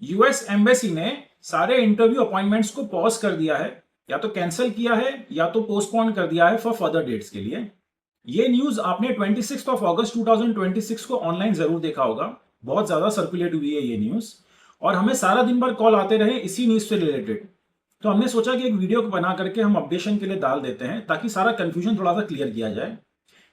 US embassy ने सारे interview appointments को पॉज कर दिया है, या तो कैंसिल किया है या तो पोस्टपोन कर दिया है फॉर फर्दर डेट्स के लिए। ये न्यूज आपने 26 ऑफ अगस्त 2026 को ऑनलाइन जरूर देखा होगा। बहुत ज्यादा सर्कुलेट हुई है ये न्यूज, और हमें सारा दिन भर कॉल आते रहे इसी न्यूज से रिलेटेड। तो हमने सोचा कि एक वीडियो को बना करके हम अपडेशन के लिए डाल देते हैं ताकि सारा कंफ्यूजन थोड़ा सा क्लियर किया जाए।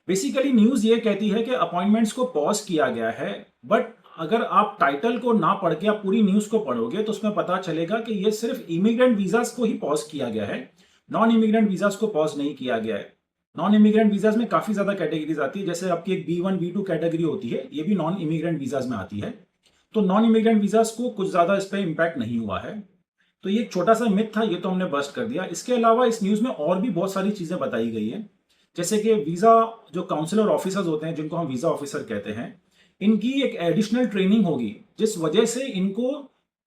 बेसिकली न्यूज ये कहती है कि अपॉइंटमेंट्स को पॉज किया गया है, बट अगर आप टाइटल को ना पढ़ के आप पूरी न्यूज को पढ़ोगे तो उसमें पता चलेगा कि ये सिर्फ इमिग्रेंट वीजास को ही पॉज किया गया है, नॉन इमिग्रेंट वीजास को पॉज नहीं किया गया है। नॉन इमिग्रेंट वीजास में काफी ज्यादा कैटेगरीज आती है, जैसे आपकी एक B1 B2 कैटेगरी होती है, ये भी नॉन इमिग्रेंट वीजास में आती है। तो नॉन इमिग्रेंट वीजास को कुछ ज्यादा इस पर इंपैक्ट नहीं हुआ है। तो ये एक छोटा सा मिथ था, ये तो हमने बस्ट कर दिया। इसके अलावा इस न्यूज में और भी बहुत सारी चीजें बताई गई है, जैसे कि वीजा जो काउंसलर ऑफिसर्स होते हैं, जिनको हम वीजा ऑफिसर कहते हैं, इनकी एक एडिशनल ट्रेनिंग होगी, जिस वजह से इनको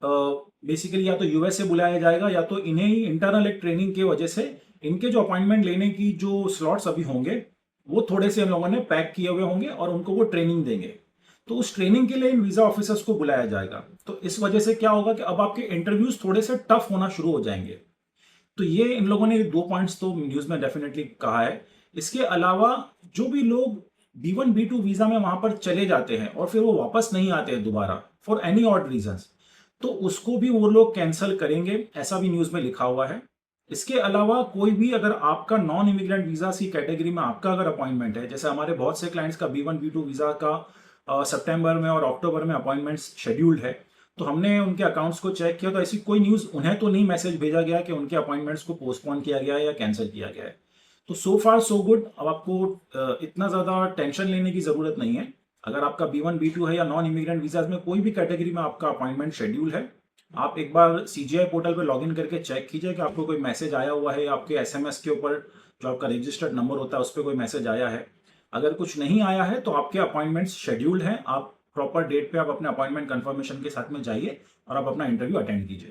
बेसिकली या तो यूएस से बुलाया जाएगा या तो इन्हें ही इंटरनल एक ट्रेनिंग की वजह से इनके जो अपॉइंटमेंट लेने की जो स्लॉट्स अभी होंगे वो थोड़े से हम लोगों ने पैक किए हुए होंगे और उनको वो ट्रेनिंग देंगे। तो उस ट्रेनिंग के लिए इन वीजा ऑफिसर्स को बुलाया जाएगा। तो इस वजह से क्या होगा कि अब आपके इंटरव्यूज थोड़े से टफ होना शुरू हो जाएंगे। तो ये इन लोगों ने 2 पॉइंट्स तो न्यूज में डेफिनेटली कहा है। इसके अलावा जो भी लोग B1 B2 वीजा में वहां पर चले जाते हैं और फिर वो वापस नहीं आते हैं दोबारा फॉर एनी ऑड रीजंस, तो उसको भी वो लोग कैंसिल करेंगे, ऐसा भी न्यूज में लिखा हुआ है। इसके अलावा कोई भी अगर आपका नॉन इमिग्रेंट वीजा की कैटेगरी में आपका अगर अपॉइंटमेंट है, जैसे हमारे बहुत से क्लाइंट्स का B1 B2 वीजा का सितंबर में और अक्टूबर में अपॉइंटमेंट्स शेड्यूल्ड है, तो हमने उनके अकाउंट्स को चेक किया तो ऐसी कोई न्यूज उन्हें तो नहीं मैसेज भेजा गया कि उनके अपॉइंटमेंट्स को पोस्टपोन किया गया है या कैंसिल किया गया है। तो सो फार सो गुड। अब आपको इतना ज्यादा टेंशन लेने की जरूरत नहीं है। अगर आपका B1 B2 है या नॉन इमिग्रेंट वीजाज में कोई भी कैटेगरी में आपका अपॉइंटमेंट शेड्यूल है, आप एक बार CGI पोर्टल पर लॉगिन करके चेक कीजिए कि आपको कोई मैसेज आया हुआ है, आपके SMS के ऊपर जो आपका रजिस्टर्ड नंबर होता है उस पर कोई मैसेज आया है। अगर कुछ नहीं आया है तो आपके अपॉइंटमेंट्स शेड्यूल्ड हैं, आप प्रॉपर डेट पे आप अपने अपॉइंटमेंट कंफर्मेशन के साथ में जाइए और आप अपना इंटरव्यू अटेंड कीजिए।